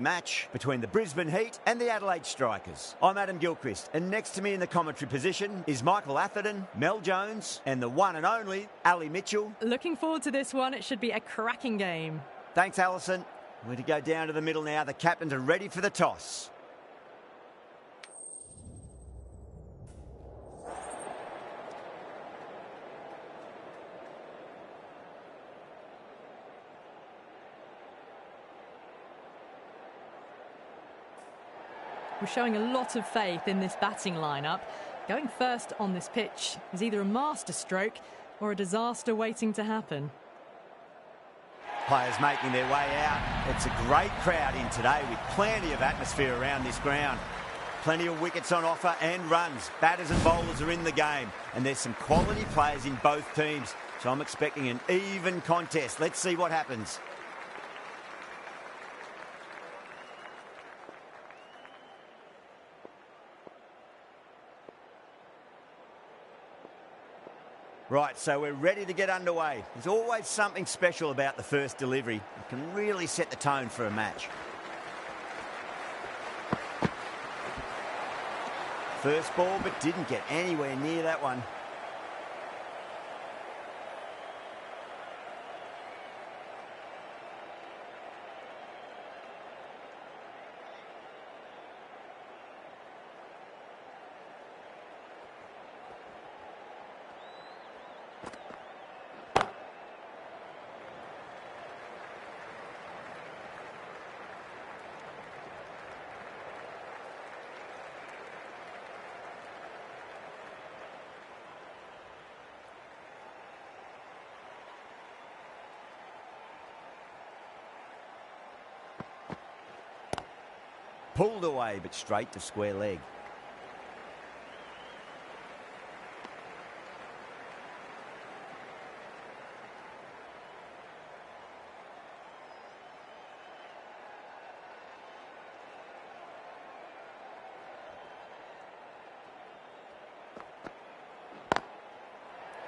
Match between the Brisbane Heat and the Adelaide Strikers. I'm Adam Gilchrist, and next to me in the commentary position is Michael Atherton, Mel Jones, and the one and only Ali Mitchell. Looking forward to this one. It should be a cracking game. Thanks, Alison. We're to go down to the middle now. The captains are ready for the toss. We're showing a lot of faith in this batting lineup. Going first on this pitch is either a masterstroke or a disaster waiting to happen. Players making their way out. It's a great crowd in today with plenty of atmosphere around this ground. Plenty of wickets on offer and runs. Batters and bowlers are in the game, and there's some quality players in both teams. So I'm expecting an even contest. Let's see what happens. Right, so we're ready to get underway. There's always something special about the first delivery. It can really set the tone for a match. First ball, but didn't get anywhere near that one. Pulled away, but straight to square leg.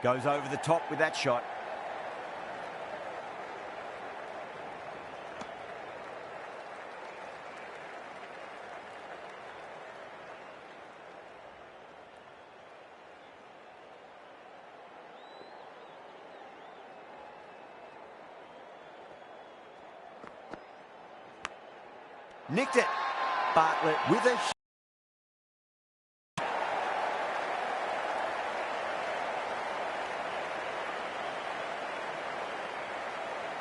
Goes over the top with that shot. Nicked it. Bartlett with a...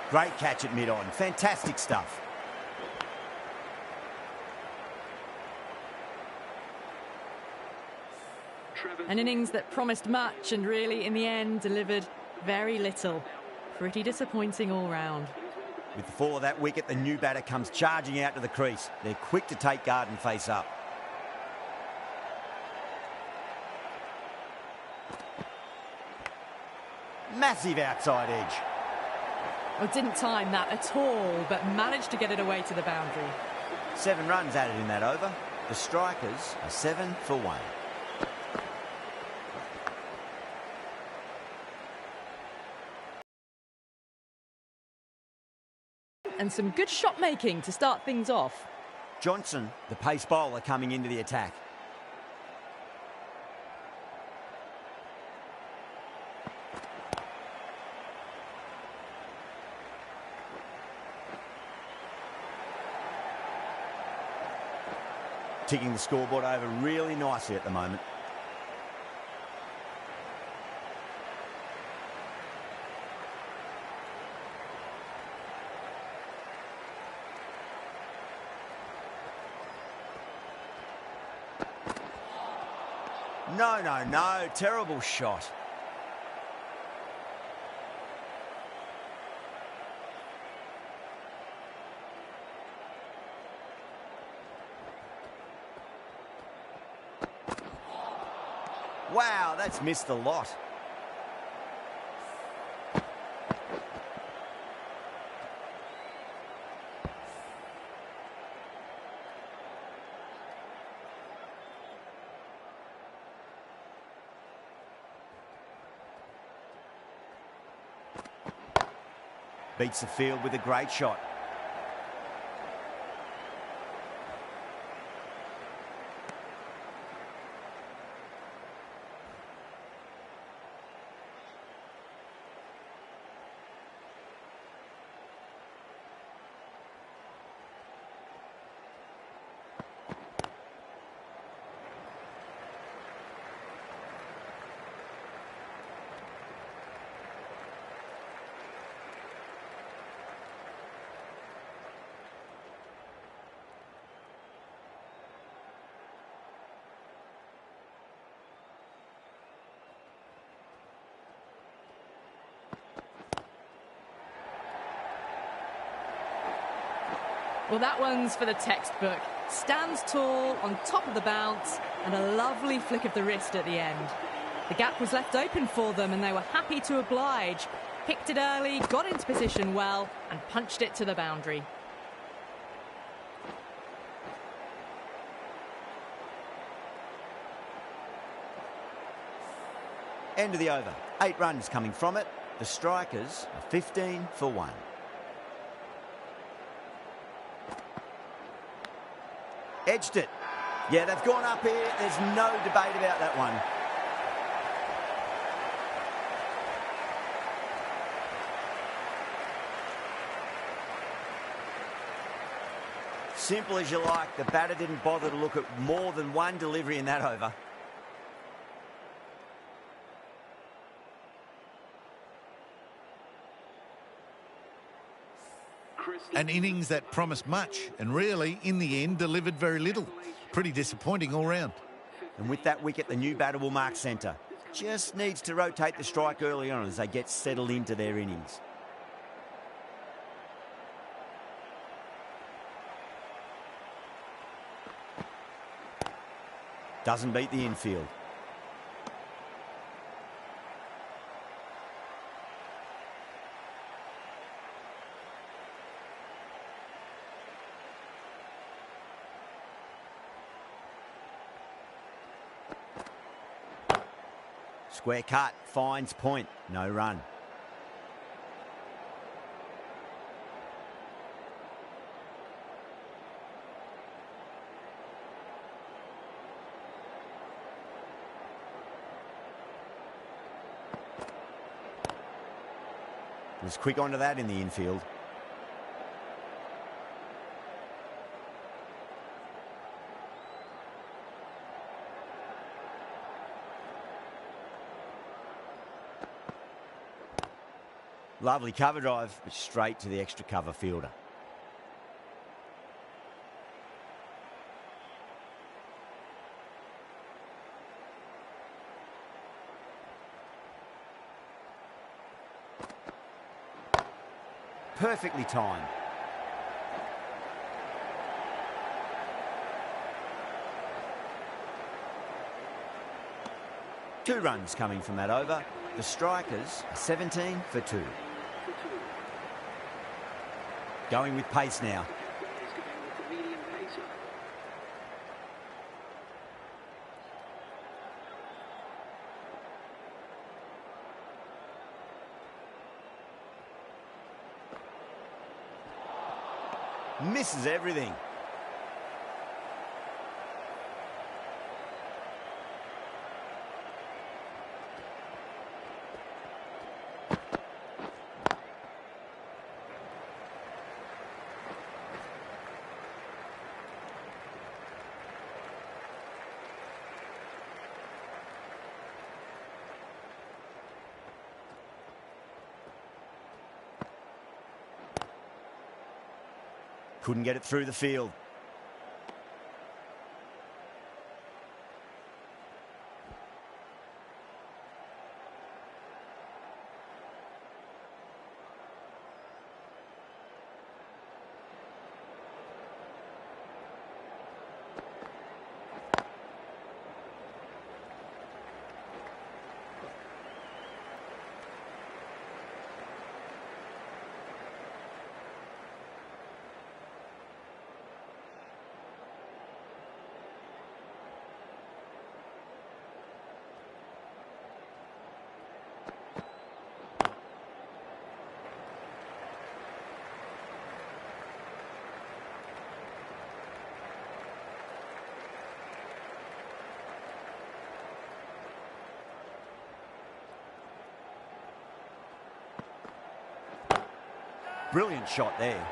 Great catch at mid-on. Fantastic stuff. An innings that promised much and really, in the end, delivered very little. Pretty disappointing all round. With the fall of that wicket, the new batter comes charging out to the crease. They're quick to take guard and face up. Massive outside edge. Oh, didn't time that at all, but managed to get it away to the boundary. 7 runs added in that over. The Strikers are 7 for 1. And some good shot making to start things off. Johnson, the pace bowler, coming into the attack. Ticking the scoreboard over really nicely at the moment. No. Terrible shot. Wow, that's missed a lot. Beats the field with a great shot. Well, that one's for the textbook. Stands tall, on top of the bounce, and a lovely flick of the wrist at the end. The gap was left open for them, and they were happy to oblige. Picked it early, got into position well, and punched it to the boundary. End of the over. 8 runs coming from it. The Strikers are 15 for 1. Edged it. Yeah, they've gone up here. There's no debate about that one. Simple as you like. The batter didn't bother to look at more than one delivery in that over. An innings that promised much and really, in the end, delivered very little. Pretty disappointing all round. And with that wicket, the new batter will mark centre. Just needs to rotate the strike early on as they get settled into their innings. Doesn't beat the infield. Square cut, finds point, no run. Was quick onto that in the infield. Lovely cover drive, but straight to the extra cover fielder. Perfectly timed. Two runs coming from that over. The Strikers are 17 for 2. Going with pace now. Misses everything. Couldn't get it through the field. Brilliant shot there.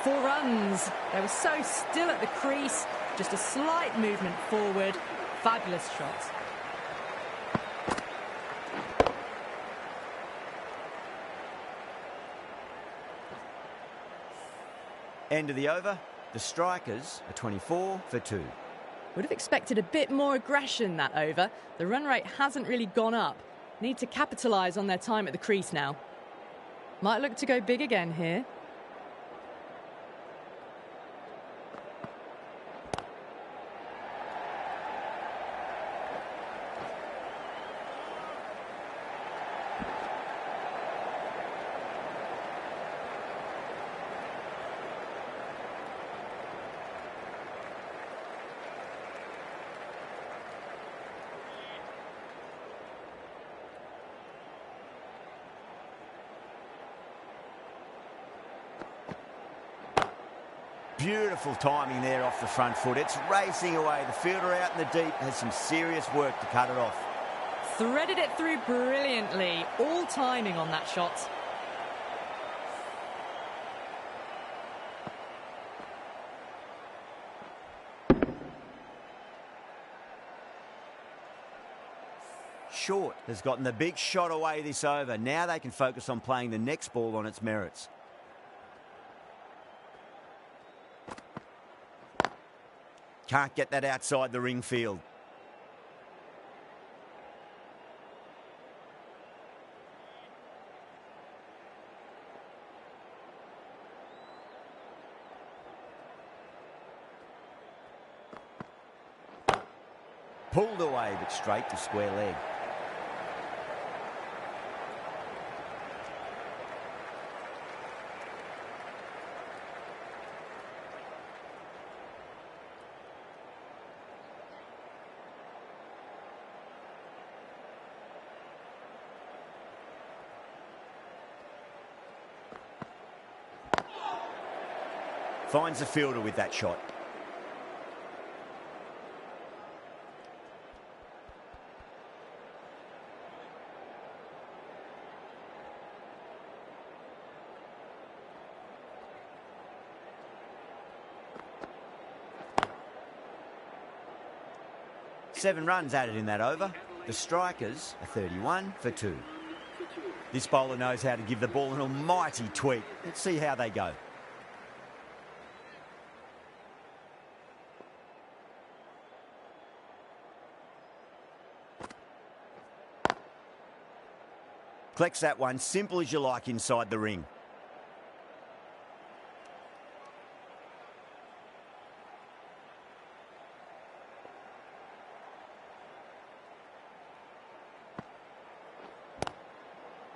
4 runs. They were so still at the crease. Just a slight movement forward. Fabulous shot. End of the over. The Strikers are 24 for 2. Would have expected a bit more aggression that over. The run rate hasn't really gone up. Need to capitalise on their time at the crease now. Might look to go big again here. Beautiful timing there off the front foot. It's racing away. The fielder out in the deep has some serious work to cut it off. Threaded it through brilliantly. All timing on that shot. Short has gotten the big shot away this over. Now they can focus on playing the next ball on its merits. Can't get that outside the ring field. Pulled away, but straight to square leg. Finds the fielder with that shot. Seven runs added in that over. The strikers are 31 for 2. This bowler knows how to give the ball an almighty tweak. Let's see how they go. Collects that one, simple as you like inside the ring.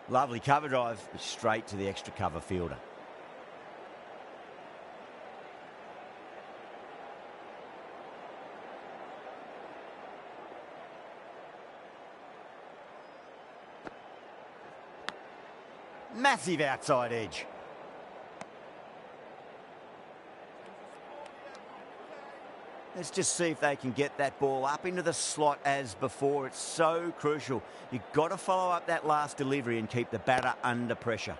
Lovely cover drive, but straight to the extra cover fielder. Massive outside edge. Let's just see if they can get that ball up into the slot as before. It's so crucial. You've got to follow up that last delivery and keep the batter under pressure.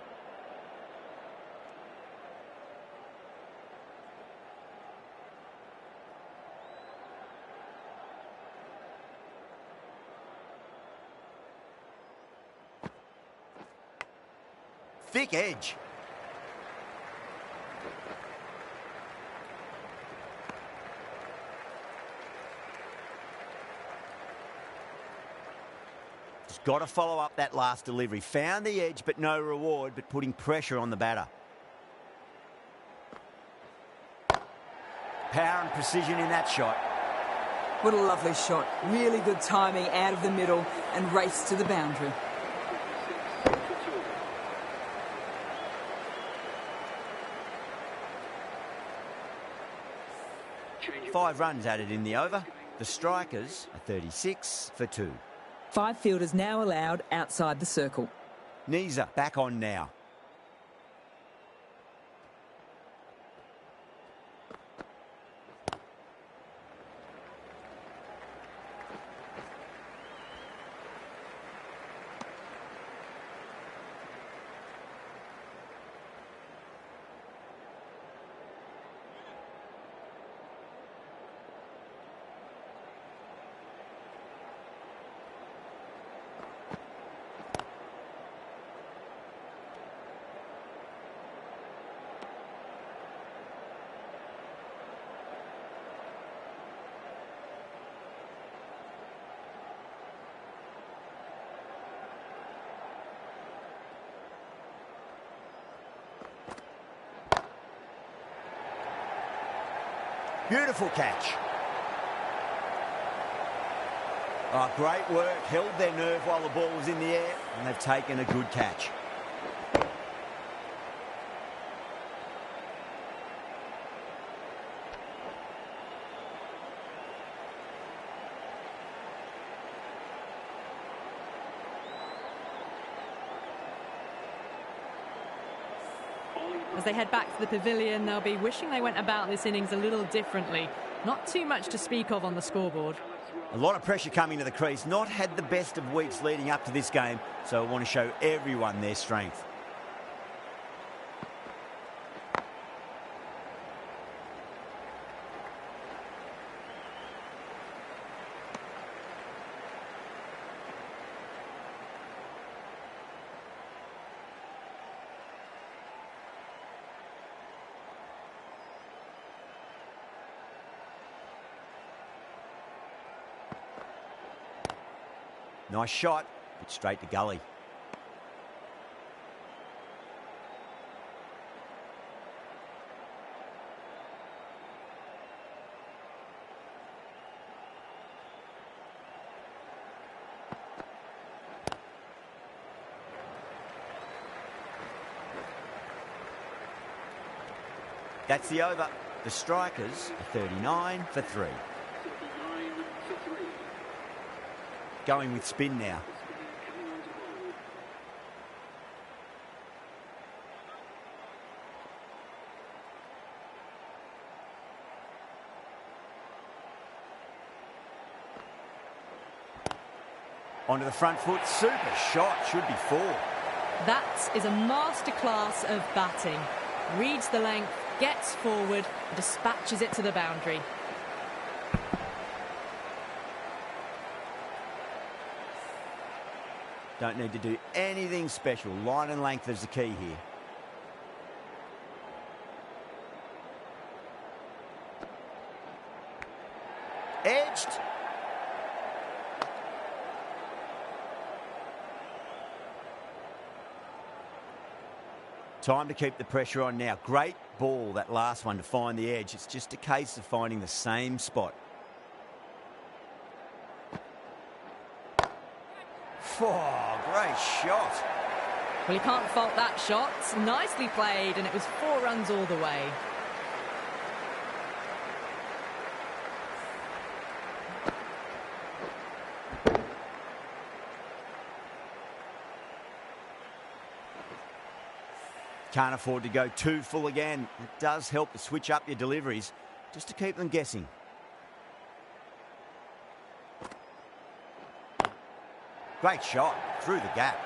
Thick edge. Just got to follow up that last delivery. Found the edge, but no reward, but putting pressure on the batter. Power and precision in that shot. What a lovely shot. Really good timing out of the middle and race to the boundary. Five runs added in the over. The strikers are 36 for 2. 5 fielders now allowed outside the circle. Nisa back on now. Beautiful catch. Oh, great work. Held their nerve while the ball was in the air, and they've taken a good catch. As they head back to the pavilion, they'll be wishing they went about this innings a little differently. Not too much to speak of on the scoreboard. A lot of pressure coming to the crease. Not had the best of weeks leading up to this game, so I want to show everyone their strength. Nice shot, but straight to gully. That's the over. The strikers are 39 for 3. Going with spin now. Onto the front foot. Super shot. Should be 4. That is a masterclass of batting. Reads the length, gets forward, and dispatches it to the boundary. Don't need to do anything special. Line and length is the key here. Edged. Time to keep the pressure on now. Great ball, that last one, to find the edge. It's just a case of finding the same spot. Oh, great shot. Well, you can't fault that shot. Nicely played, and it was 4 runs all the way. Can't afford to go too full again. It does help to switch up your deliveries just to keep them guessing. Great shot through the gap.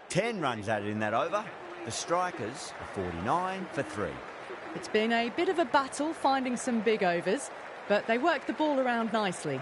Ten runs added in that over. The strikers are 49 for 3. It's been a bit of a battle finding some big overs, but they worked the ball around nicely.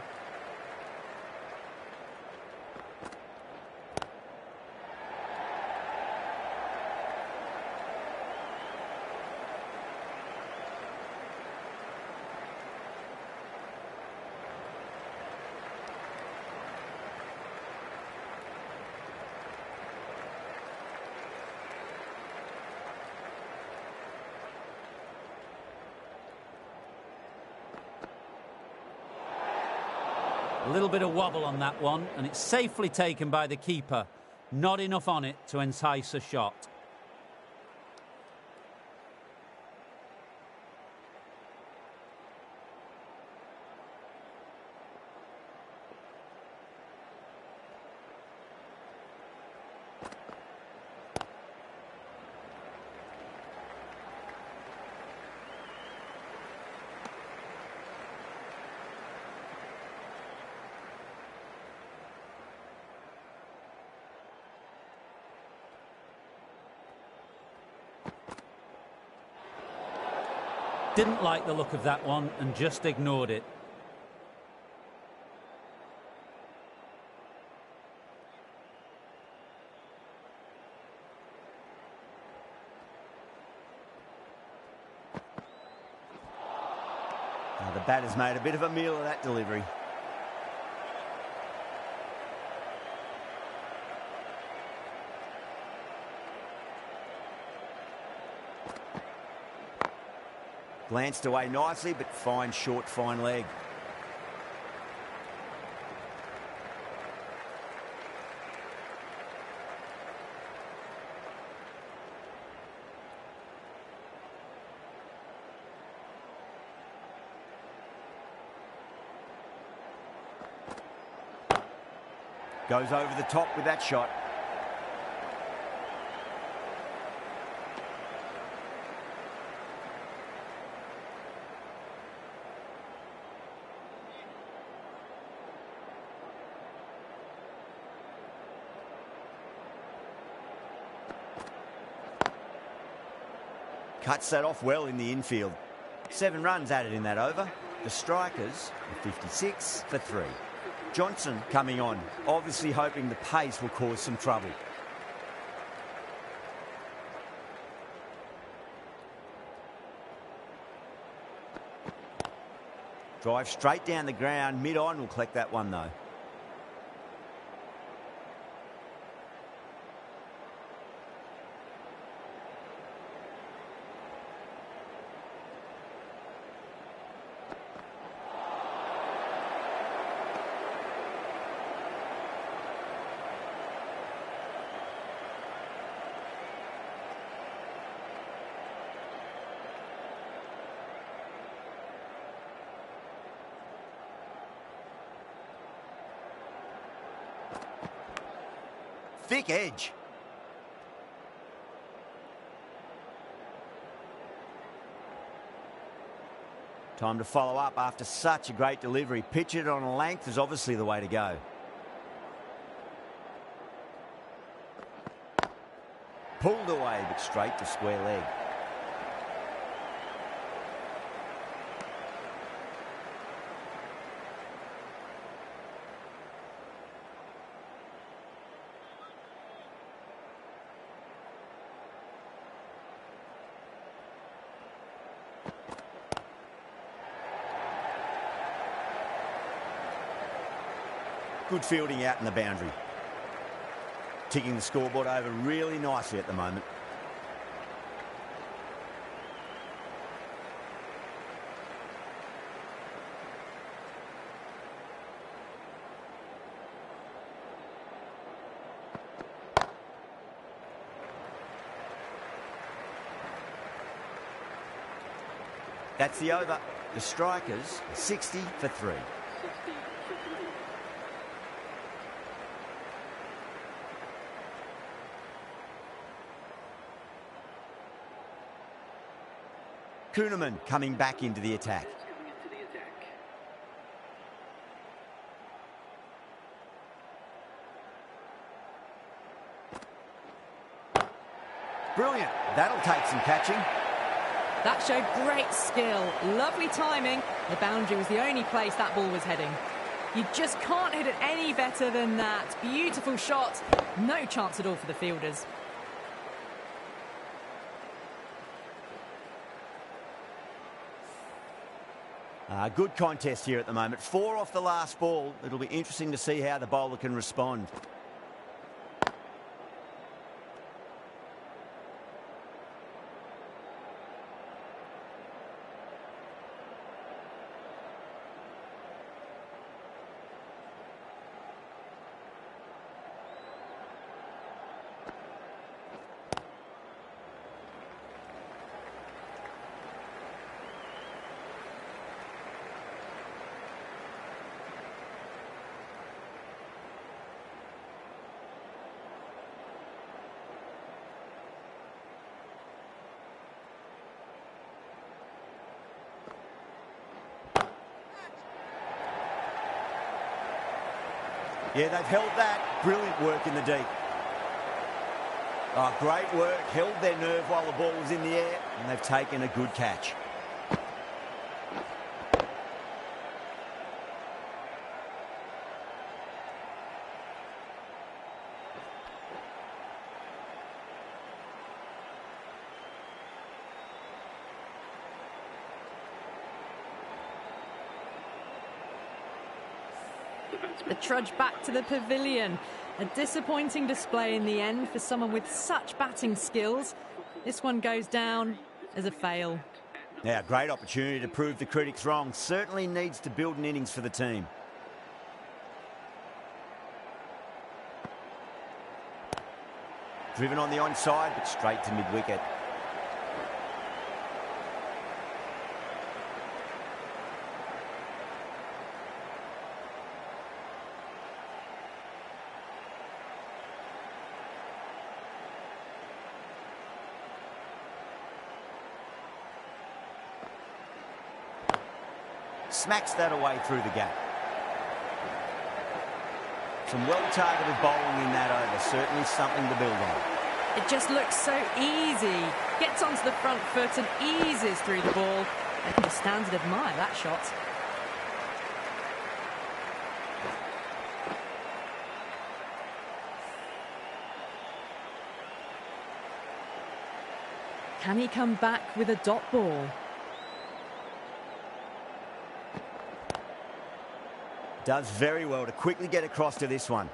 A little bit of wobble on that one, and it's safely taken by the keeper. Not enough on it to entice a shot. Didn't like the look of that one and just ignored it. The batter's made a bit of a meal of that delivery. Glanced away nicely, but fine short, fine leg. Goes over the top with that shot. Cuts that off well in the infield. 7 runs added in that over. The Strikers are 56 for 3. Johnson coming on, obviously hoping the pace will cause some trouble. Drive straight down the ground, mid-on will collect that one though. Thick edge. Time to follow up after such a great delivery. Pitch it on a length is obviously the way to go. Pulled away, but straight to square leg. Good fielding out in the boundary. Ticking the scoreboard over really nicely at the moment. That's the over. The Strikers 60 for 3. Kuhneman coming back into the attack. Brilliant. That'll take some catching. That showed great skill, lovely timing. The boundary was the only place that ball was heading. You just can't hit it any better than that. Beautiful shot. No chance at all for the fielders. Good contest here at the moment. 4 off the last ball. It'll be interesting to see how the bowler can respond. Yeah, they've held that. Brilliant work in the deep. Oh, great work. Held their nerve while the ball was in the air, and they've taken a good catch. The trudge back to the pavilion. A disappointing display in the end for someone with such batting skills. This one goes down as a fail. Now, great opportunity to prove the critics wrong. Certainly needs to build an innings for the team. Driven on the onside, but straight to mid-wicket. Smacks that away through the gap. Some well-targeted bowling in that over. Certainly something to build on. It just looks so easy. Gets onto the front foot and eases through the ball. They can just stand and admire that shot. Can he come back with a dot ball? Does very well to quickly get across to this one.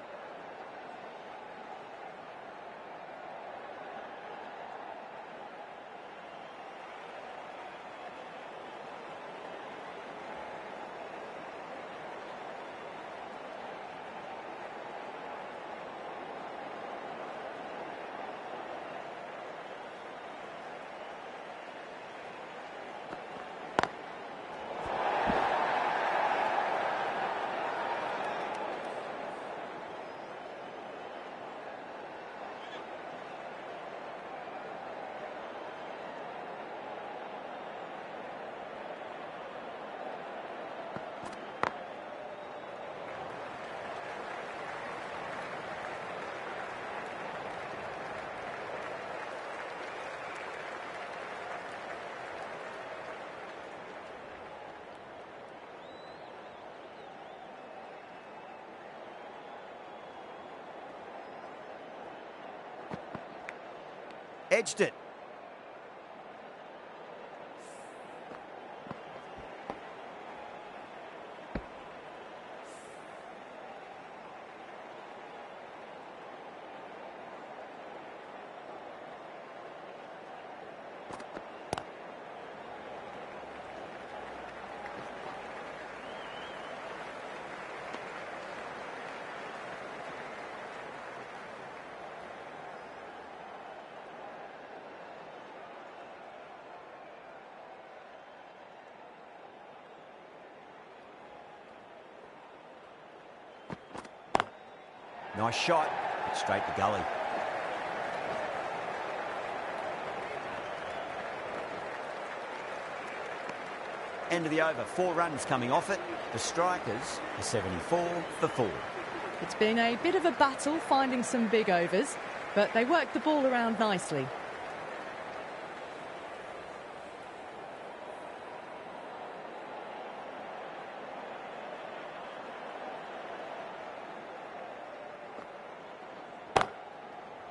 Edged it. Nice shot, straight to gully. End of the over, 4 runs coming off it. The strikers are 74 for 4. It's been a bit of a battle finding some big overs, but they worked the ball around nicely.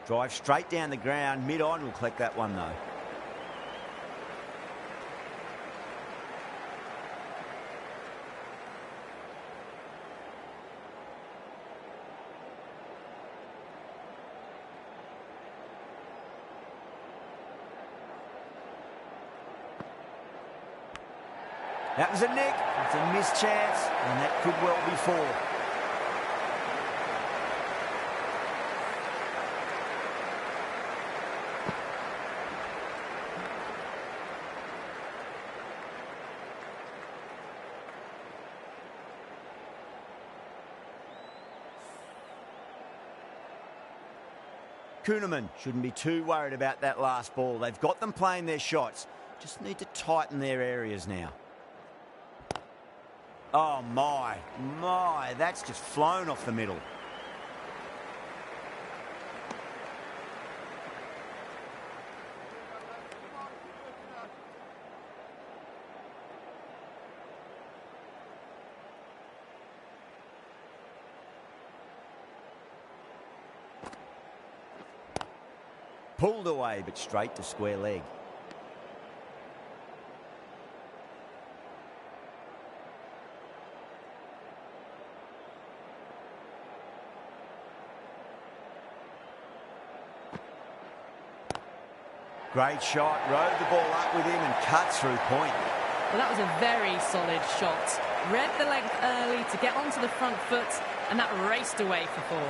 Drive straight down the ground, mid-on will collect that one though. That was a nick, it's a missed chance, and that could well be 4. Kuhneman shouldn't be too worried about that last ball. They've got them playing their shots. Just need to tighten their areas now. Oh, my. That's just flown off the middle. Pulled away, but straight to square leg. Great shot, rode the ball up with him and cuts through point. Well, that was a very solid shot. Read the length early to get onto the front foot, and that raced away for 4.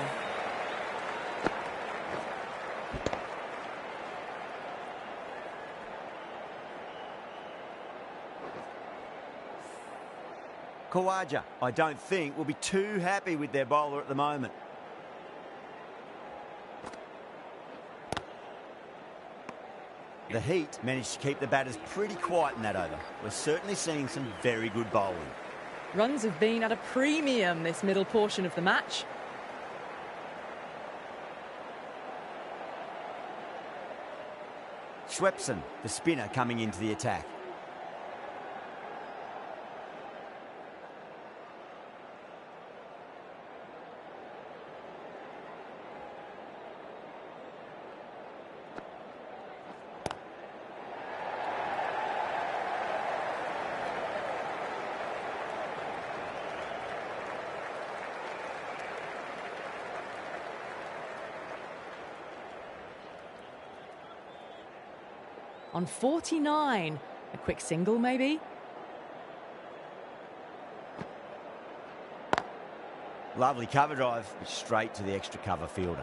Khawaja, I don't think, will be too happy with their bowler at the moment. The Heat managed to keep the batters pretty quiet in that over. We're certainly seeing some very good bowling. Runs have been at a premium this middle portion of the match. Schwepson, the spinner, coming into the attack. On 49. A quick single, maybe? Lovely cover drive, straight to the extra cover fielder.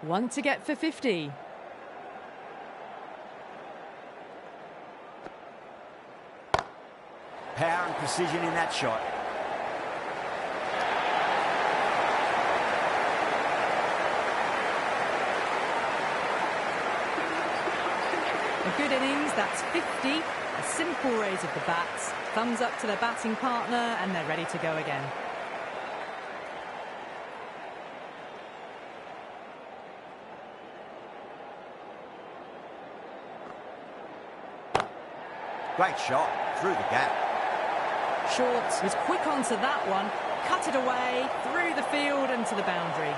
One to get for 50. Power and precision in that shot. A good innings, that's 50. A simple raise of the bats. Thumbs up to their batting partner, and they're ready to go again. Great shot, through the gap. Short was quick onto that one, cut it away, through the field and to the boundary.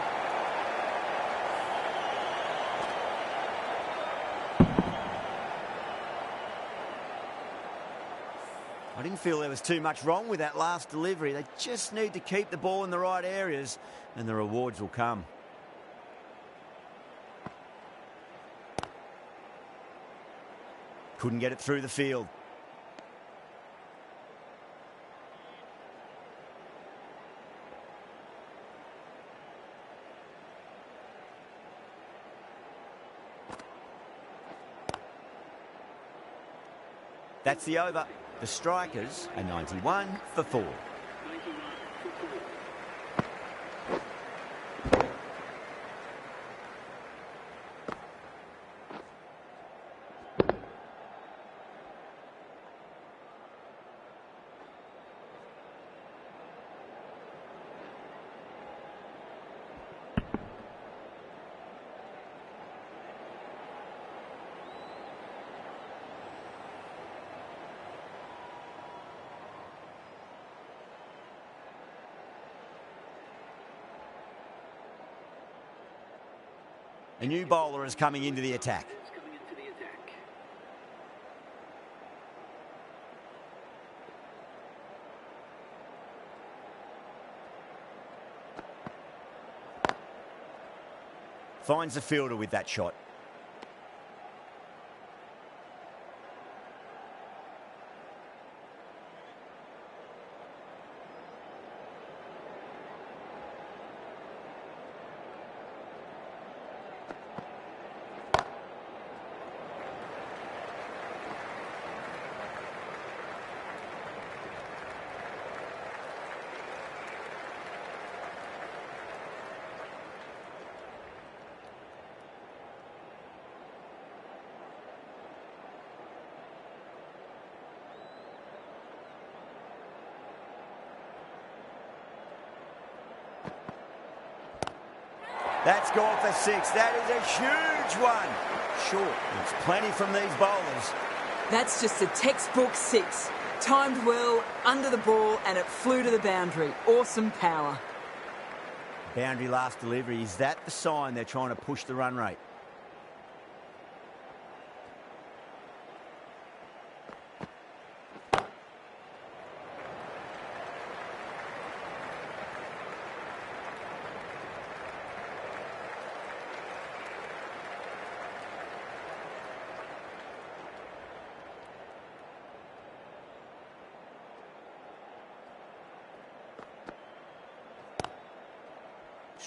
I didn't feel there was too much wrong with that last delivery. They just need to keep the ball in the right areas and the rewards will come. Couldn't get it through the field. That's the over. The Strikers are 91 for 4. A new bowler is coming into the attack. Finds the fielder with that shot. That's gone for 6. That is a huge one. Short. It's plenty from these bowlers. That's just a textbook 6. Timed well, under the ball, and it flew to the boundary. Awesome power. Boundary last delivery. Is that the sign they're trying to push the run rate?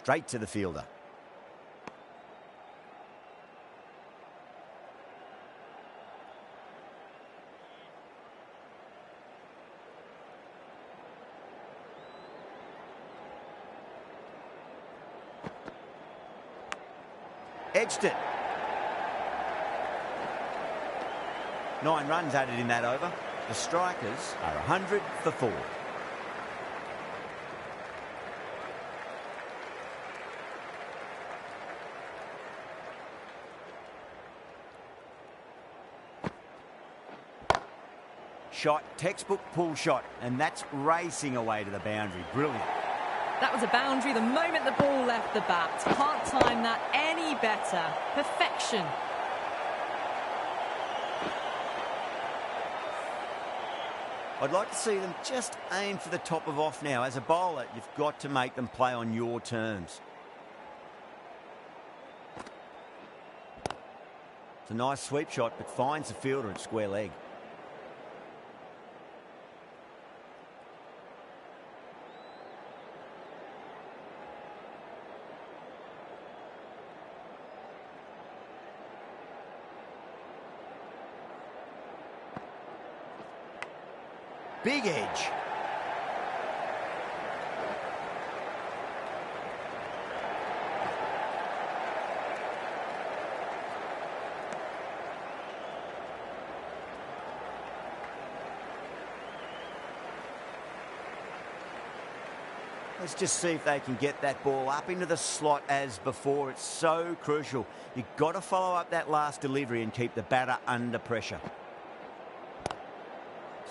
Straight to the fielder. Edged it. 9 runs added in that over. The Strikers are 100 for 4. Shot, textbook pull shot, and that's racing away to the boundary. Brilliant. That was a boundary the moment the ball left the bat. Can't time that any better. Perfection. I'd like to see them just aim for the top of off now. As a bowler, you've got to make them play on your terms. It's a nice sweep shot, but finds the fielder at square leg. Big edge. Let's just see if they can get that ball up into the slot as before. It's so crucial. You've got to follow up that last delivery and keep the batter under pressure.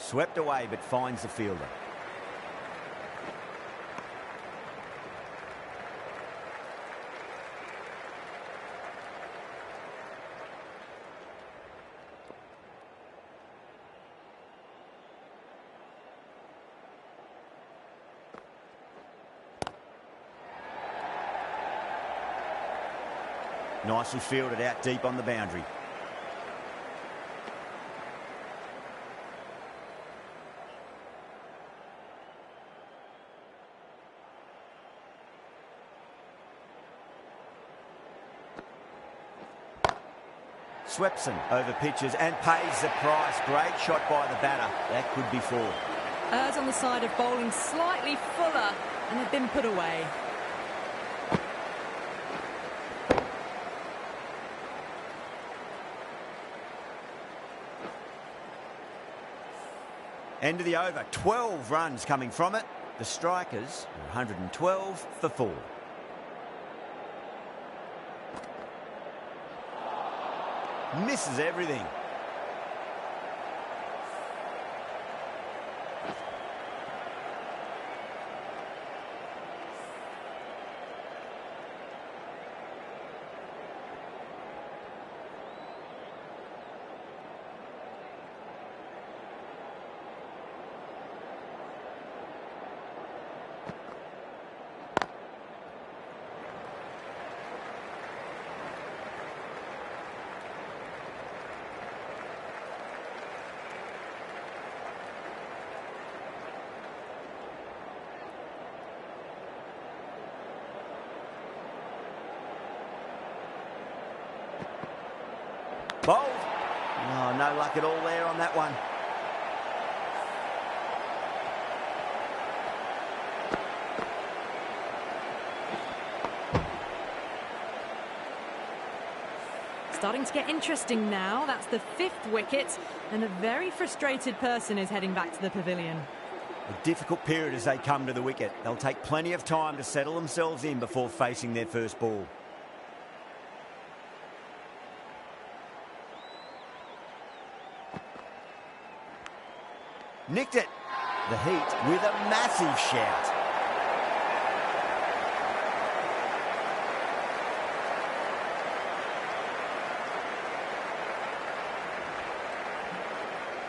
Swept away, but finds the fielder. Nicely fielded out deep on the boundary. Swepson over pitches and pays the price. Great shot by the batter. That could be 4. Errs on the side of bowling slightly fuller and had been put away. End of the over. 12 runs coming from it. The Strikers are 112 for 4. Misses everything. Bowled. Oh, no luck at all there on that one. Starting to get interesting now. That's the 5th wicket, and a very frustrated person is heading back to the pavilion. A difficult period as they come to the wicket. They'll take plenty of time to settle themselves in before facing their first ball. Nicked it. The Heat with a massive shout.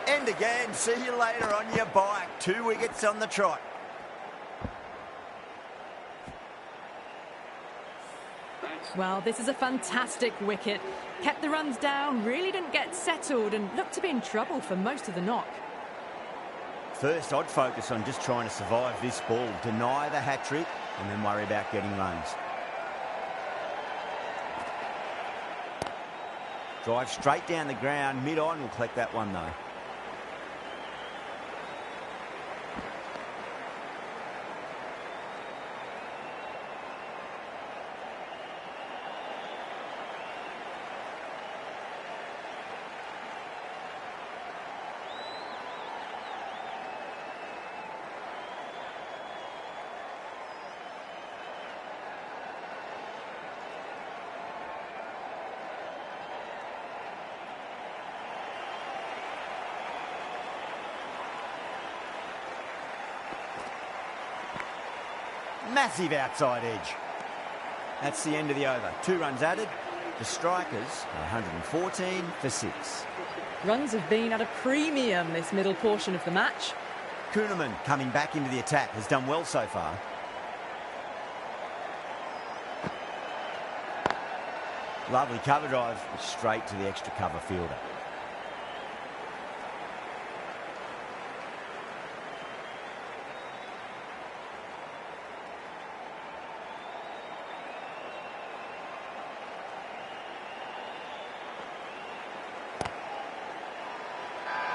And again, see you later on your bike. 2 wickets on the trot. Well, this is a fantastic wicket. Kept the runs down, really didn't get settled, and looked to be in trouble for most of the knock. First, I'd focus on just trying to survive this ball, deny the hat-trick, and then worry about getting runs. Drive straight down the ground. Mid-on will collect that one, though. Massive outside edge. That's the end of the over. 2 runs added. The strikers are 114 for 6. Runs have been at a premium this middle portion of the match. Kuhnemann coming back into the attack has done well so far. Lovely cover drive straight to the extra cover fielder.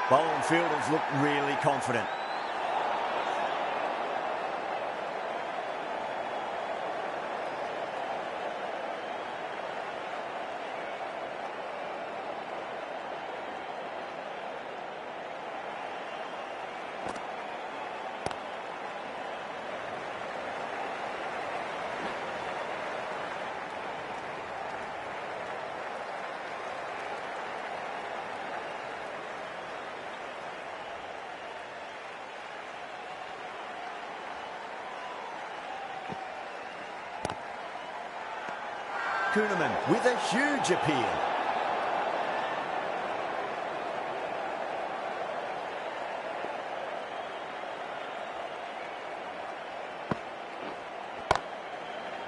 Bowling fielders look really confident. Kuhnemann with a huge appeal.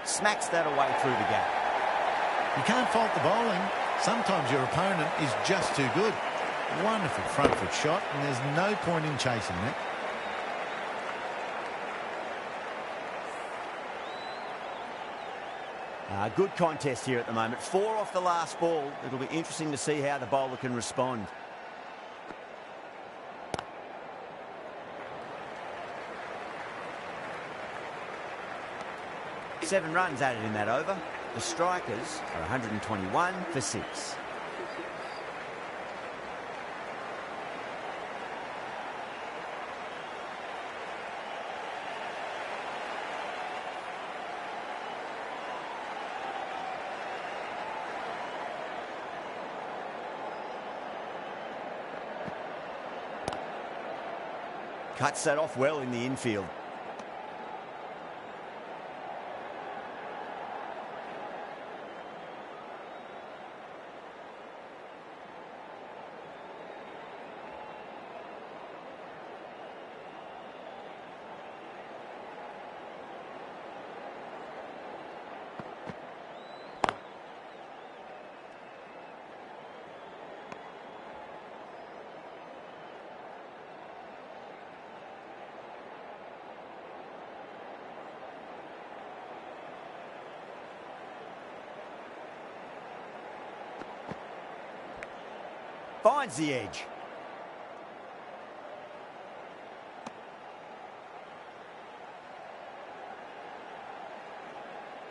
Smacks that away through the gap. You can't fault the bowling. Sometimes your opponent is just too good. Wonderful front foot shot, and there's no point in chasing that. Good contest here at the moment. 4 off the last ball. It'll be interesting to see how the bowler can respond. Seven runs added in that over. The strikers are 121 for 6. Cuts that off well in the infield. Finds the edge.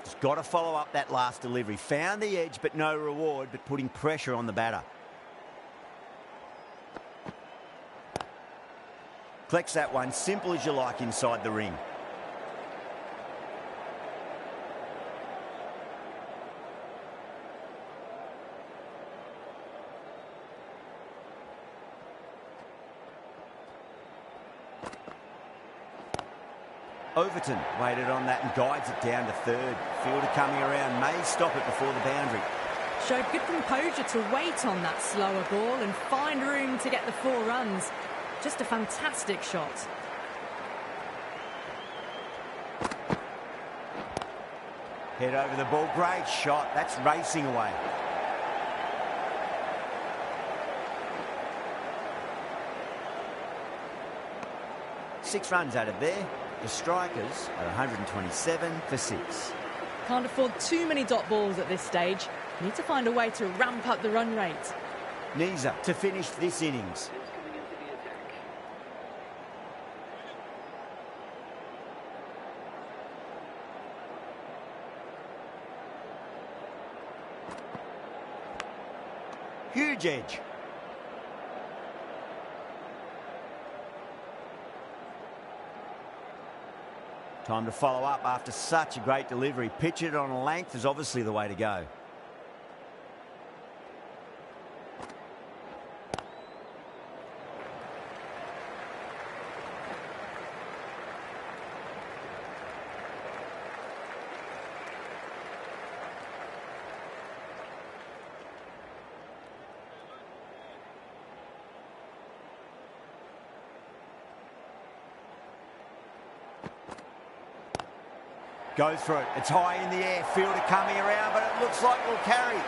He's got to follow up that last delivery. Found the edge, but no reward, but putting pressure on the batter. Collects that one, simple as you like, inside the ring. Overton waited on that and guides it down to third. Fielder coming around may stop it before the boundary. Showed good composure to wait on that slower ball and find room to get the 4 runs. Just a fantastic shot. Head over the ball. Great shot. That's racing away. Six runs added there. The strikers are 127 for 6. Can't afford too many dot balls at this stage. Need to find a way to ramp up the run rate. Nisa to finish this innings. Huge edge. Time to follow up after such a great delivery. Pitch it on a length is obviously the way to go. Goes for it. It's high in the air. Fielder coming around, but it looks like we'll carry.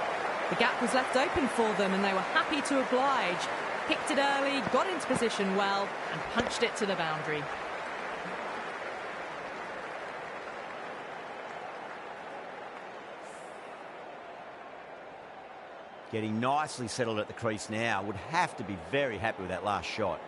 The gap was left open for them and they were happy to oblige. Picked it early, got into position well and punched it to the boundary. Getting nicely settled at the crease now. Would have to be very happy with that last shot.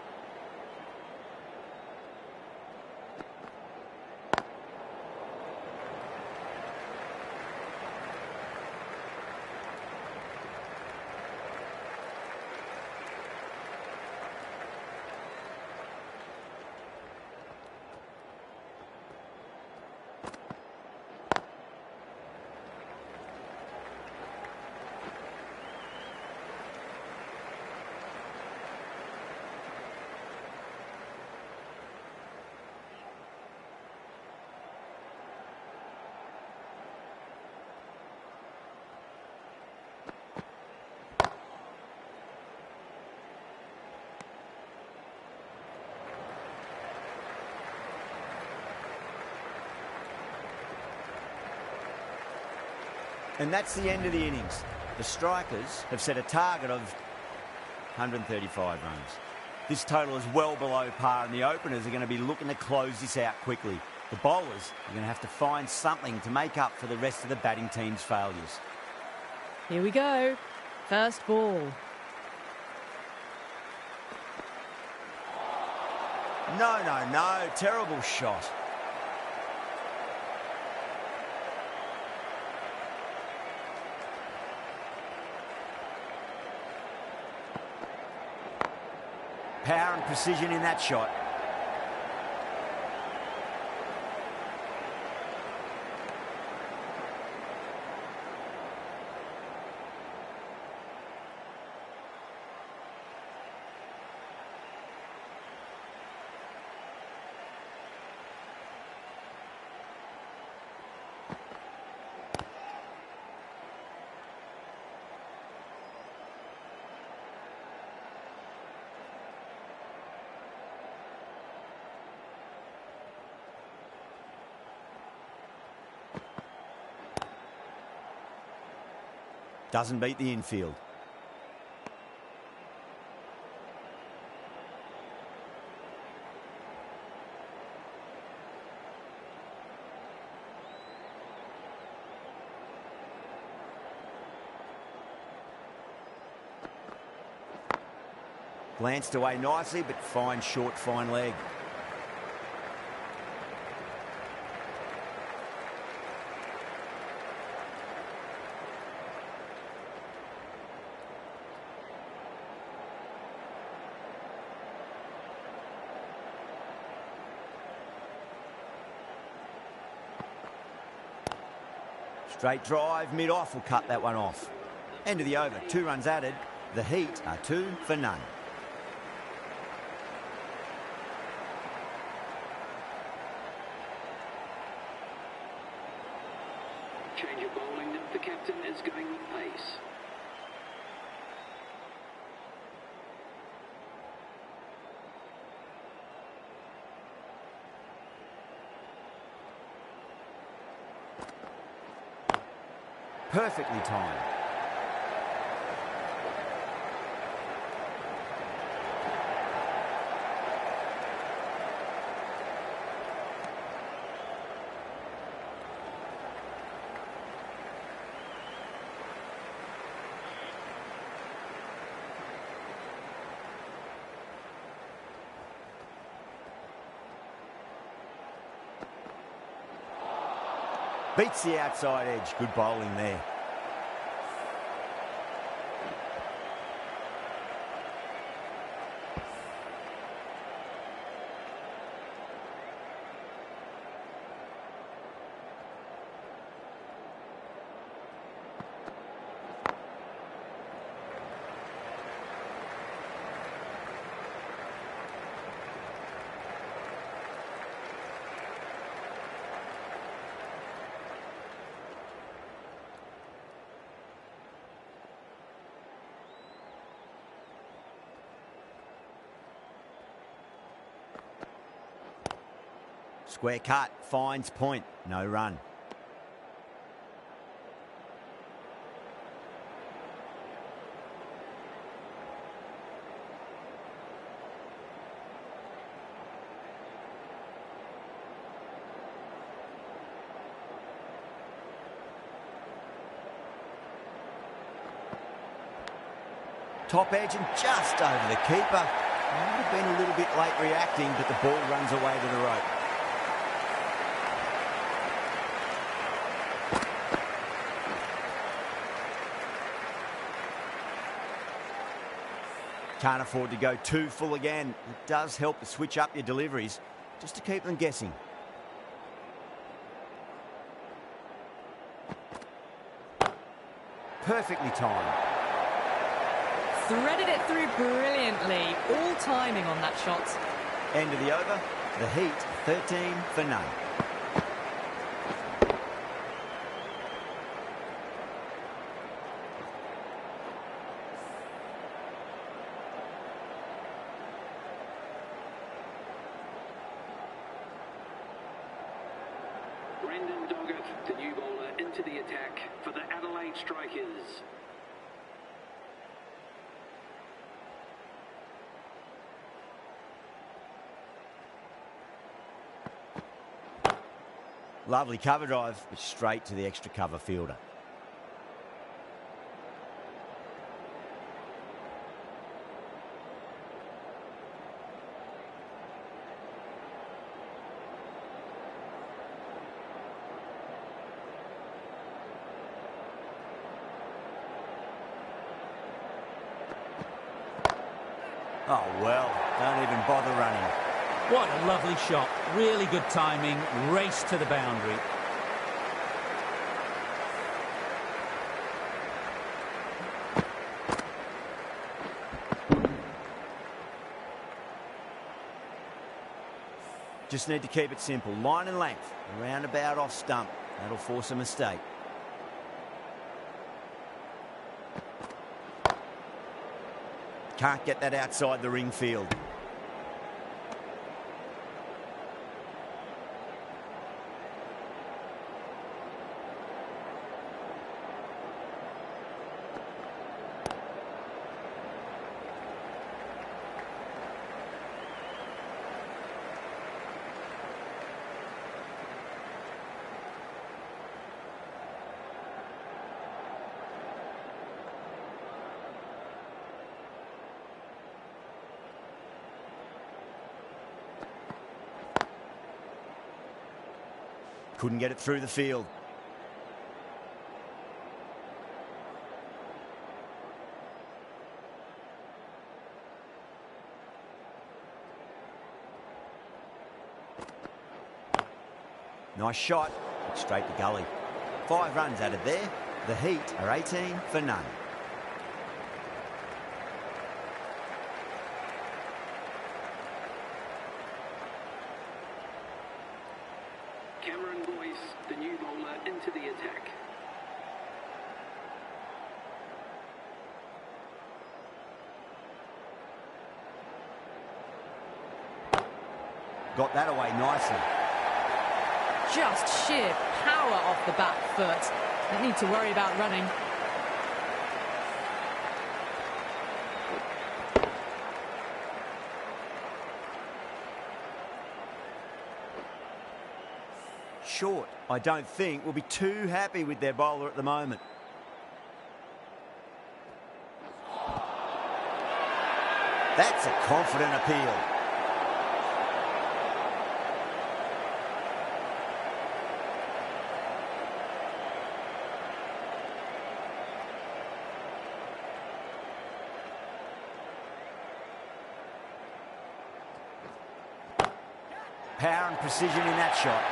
And that's the end of the innings. The strikers have set a target of 135 runs. This total is well below par, and the openers are going to be looking to close this out quickly. The bowlers are going to have to find something to make up for the rest of the batting team's failures. Here we go. First ball. No. Terrible shot. Power and precision in that shot. Doesn't beat the infield. Glanced away nicely, but fine short, fine leg. Straight drive, mid-off will cut that one off. End of the over, 2 runs added. The Heat are 2 for none. Change of bowling. The captain is going with pace. Perfectly timed. Beats the outside edge. Good bowling there. Square cut, finds point, no run. Top edge and just over the keeper. Might have been a little bit late reacting, but the ball runs away to the rope. Can't afford to go too full again. It does help to switch up your deliveries just to keep them guessing. Perfectly timed. Threaded it through brilliantly. All timing on that shot. End of the over. The Heat 13 for none. The new bowler into the attack for the Adelaide Strikers. Lovely cover drive, but straight to the extra cover fielder. Oh, well, don't even bother running. What a lovely shot. Really good timing. Race to the boundary. Just need to keep it simple. Line and length. Roundabout off stump. That'll force a mistake. Can't get that outside the ring field. Couldn't get it through the field. Nice shot, but straight to gully. 5 runs added there. The Heat are 18 for none. The new bowler into the attack. Got that away nicely. Just sheer power off the back foot. Don't need to worry about running. Short, I don't think, will be too happy with their bowler at the moment. That's a confident appeal. Power and precision in that shot.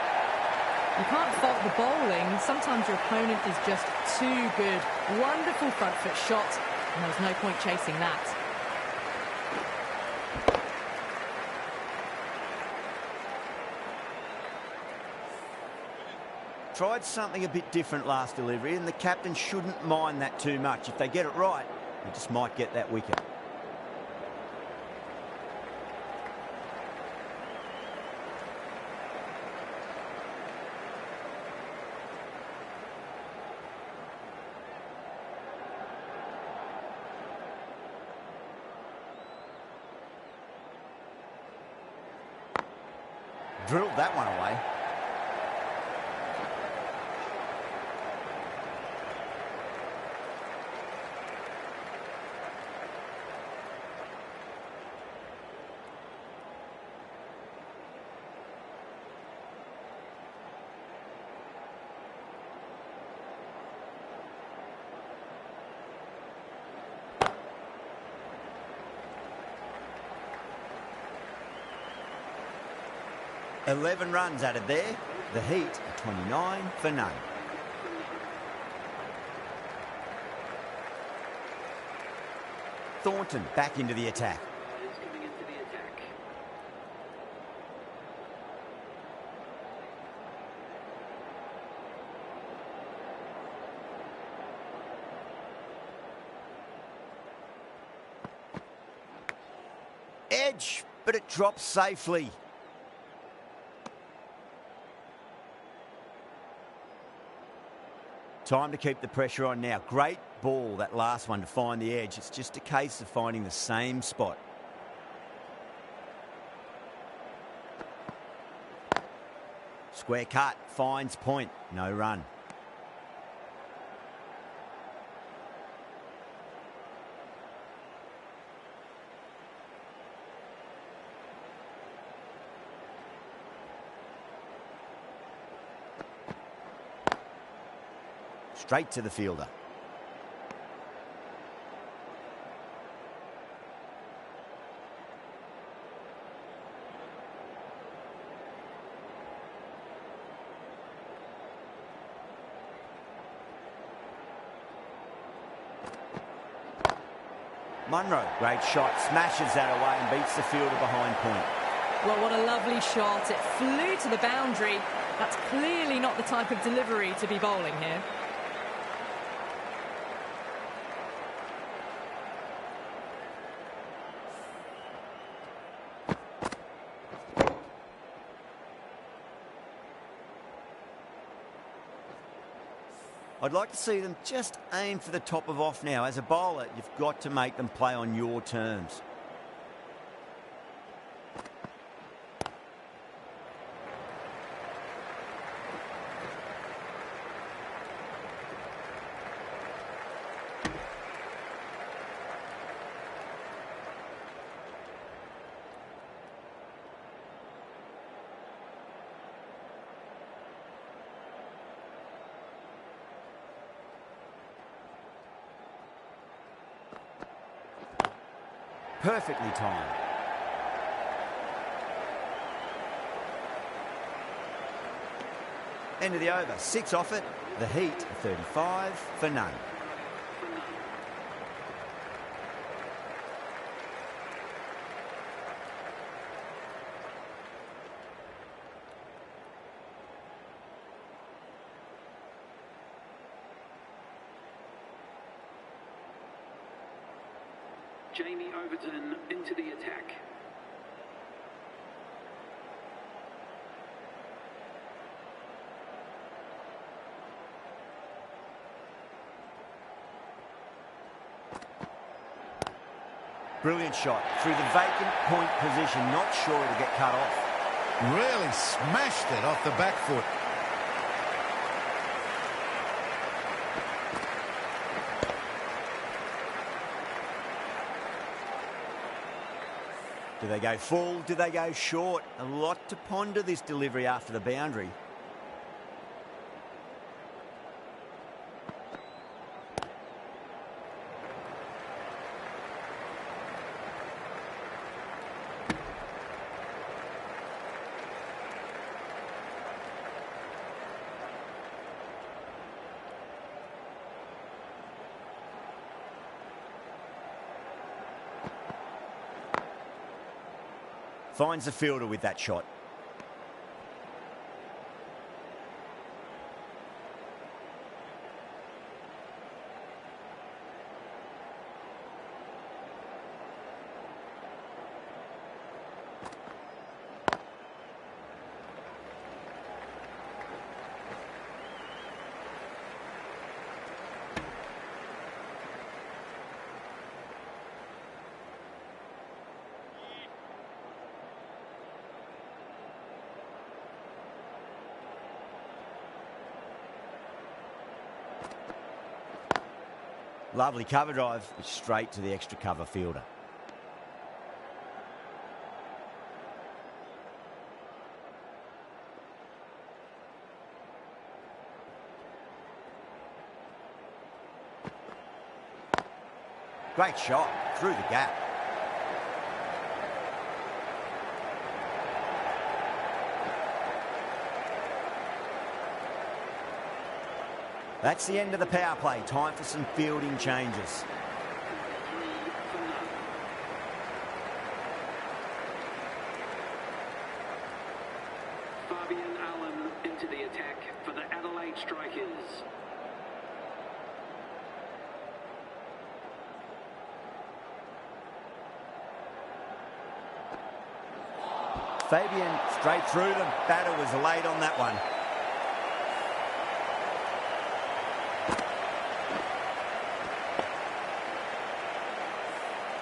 You can't fault the bowling. Sometimes your opponent is just too good. Wonderful front foot shot, and there was no point chasing that. Tried something a bit different last delivery, and the captain shouldn't mind that too much. If they get it right, they just might get that wicket. Drilled that one away. $11 runs added there. The Heat are 29 for none. Thornton back into the attack. Coming into the attack. Edge, but it drops safely. Time to keep the pressure on now. Great ball, that last one, to find the edge. It's just a case of finding the same spot. Square cut, finds point, no run. Straight to the fielder. Munro, great shot, smashes that away and beats the fielder behind point. Well, what a lovely shot. It flew to the boundary. That's clearly not the type of delivery to be bowling here. I'd like to see them just aim for the top of off now. As a bowler, you've got to make them play on your terms. Perfectly timed. End of the over. 6 off it. The Heat are 35 for none. Jamie Overton into the attack. Brilliant shot through the vacant point position. Not sure it'll get cut off. Really smashed it off the back foot. Do they go full? Do they go short? A lot to ponder this delivery after the boundary. Finds the fielder with that shot. Lovely cover drive, but straight to the extra cover fielder. Great shot through the gap. That's the end of the power play. Time for some fielding changes. Fabian Allen into the attack for the Adelaide Strikers. Fabian straight through them. Batter was late on that one.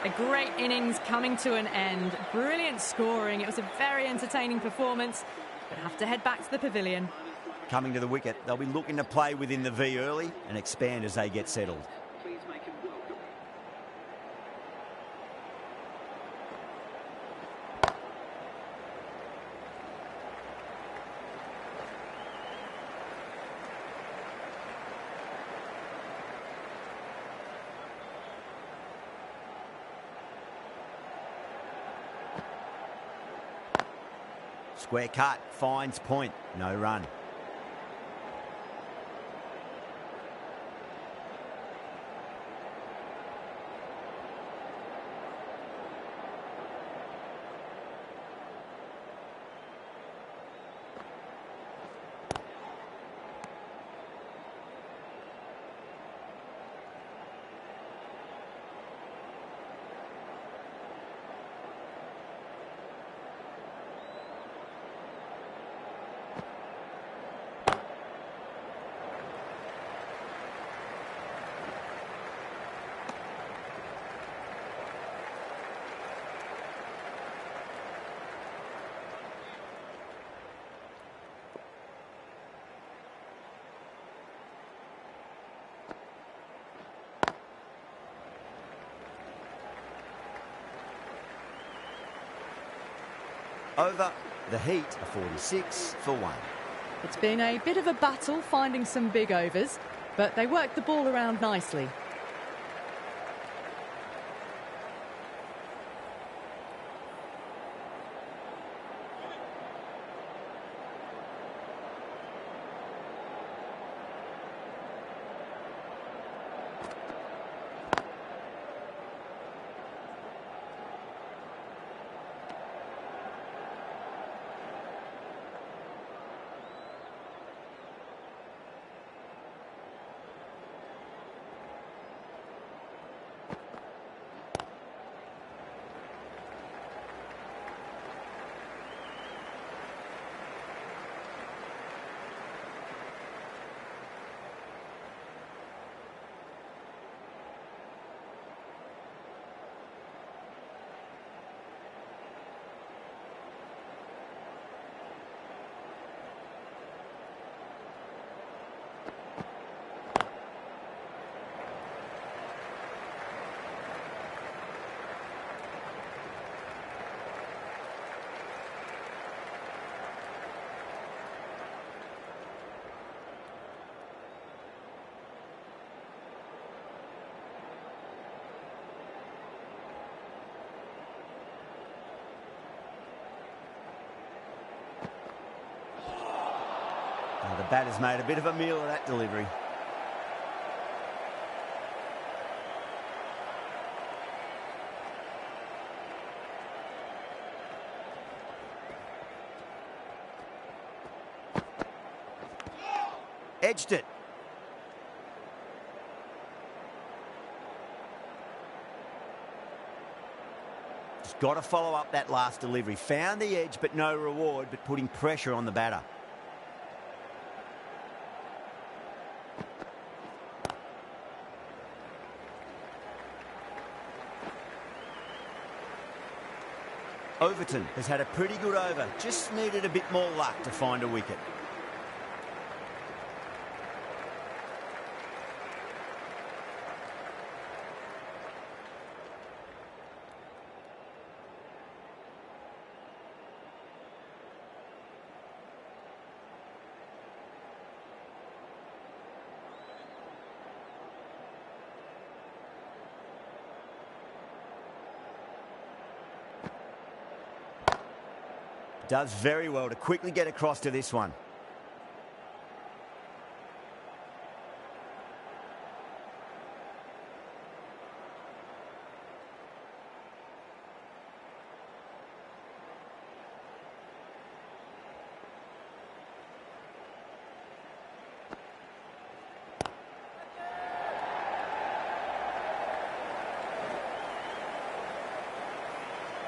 A great innings coming to an end. Brilliant scoring. It was a very entertaining performance, but have to head back to the pavilion. Coming to the wicket, they'll be looking to play within the V early and expand as they get settled. Please make him welcome. Square cut, finds point, no run. Over the heat, a 46 for 1. It's been a bit of a battle finding some big overs, but they worked the ball around nicely. The batter's made a bit of a meal of that delivery. edged it. Just got to follow up that last delivery. Found the edge, but no reward, but putting pressure on the batter. Overton has had a pretty good over, just needed a bit more luck to find a wicket. Does very well to quickly get across to this one.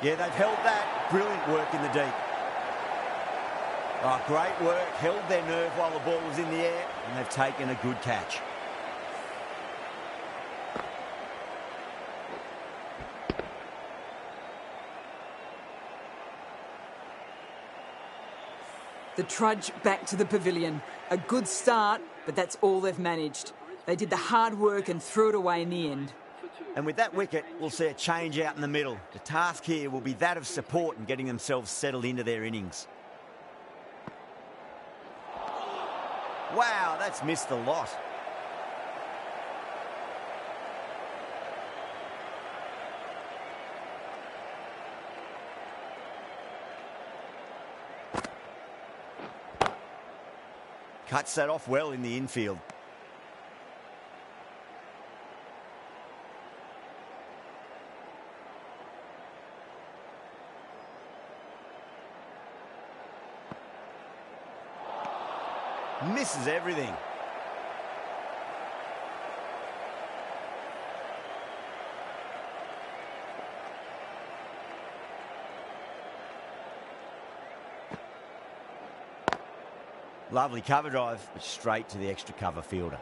Yeah, they've held that. Brilliant work in the deep. Oh, great work. Held their nerve while the ball was in the air, and they've taken a good catch. The trudge back to the pavilion. A good start, but that's all they've managed. They did the hard work and threw it away in the end. And with that wicket, we'll see a change out in the middle. The task here will be that of support and getting themselves settled into their innings. Wow, that's missed the lot. Cuts that off well in the infield. Misses everything. Lovely cover drive, but straight to the extra cover fielder.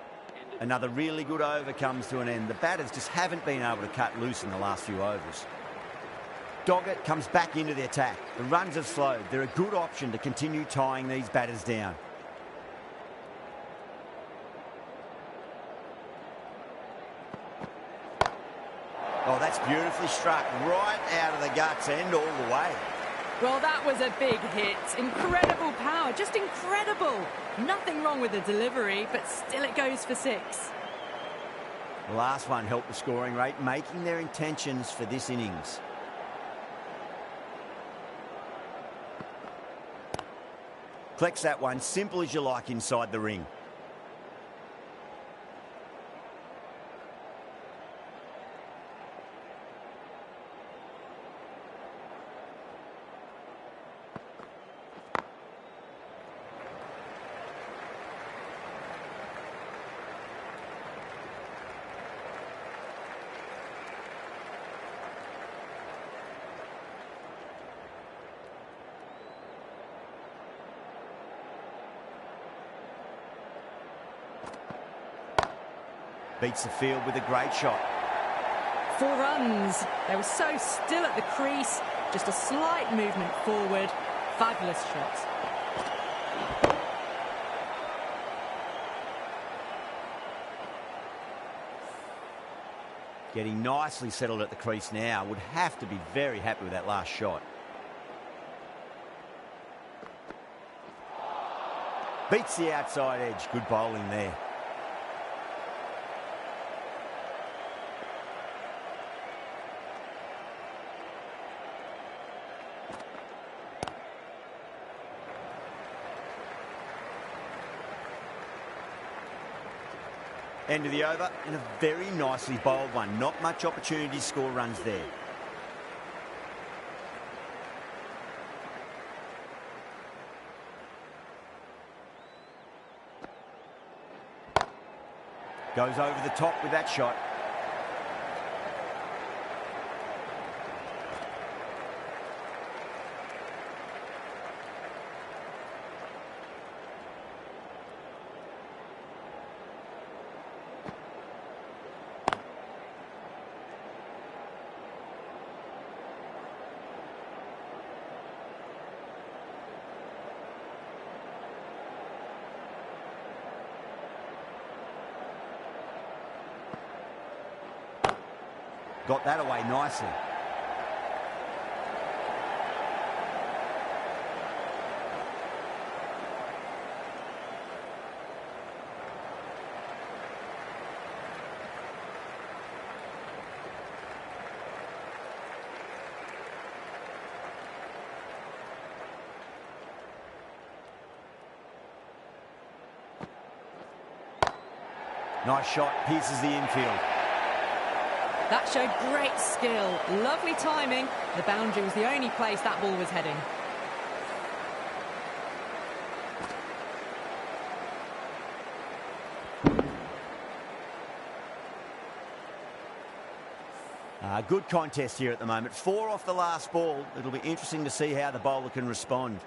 Another really good over comes to an end. The batters just haven't been able to cut loose in the last few overs. Doggett comes back into the attack. The runs have slowed. They're a good option to continue tying these batters down. Oh, that's beautifully struck right out of the guts end all the way. Well, that was a big hit. Incredible power, just incredible. Nothing wrong with the delivery, but still it goes for 6. The last one helped the scoring rate, making their intentions for this innings. Collects that one, simple as you like inside the ring. Beats the field with a great shot. 4 runs. They were so still at the crease. Just a slight movement forward. Fabulous shots. Getting nicely settled at the crease now. Would have to be very happy with that last shot. Beats the outside edge. Good bowling there. End of the over, and a very nicely bowled one. Not much opportunity to score runs there. Goes over the top with that shot. Got that away nicely. Nice shot, pierces the infield. That showed great skill, lovely timing. The boundary was the only place that ball was heading. Good contest here at the moment. 4 off the last ball. It'll be interesting to see how the bowler can respond.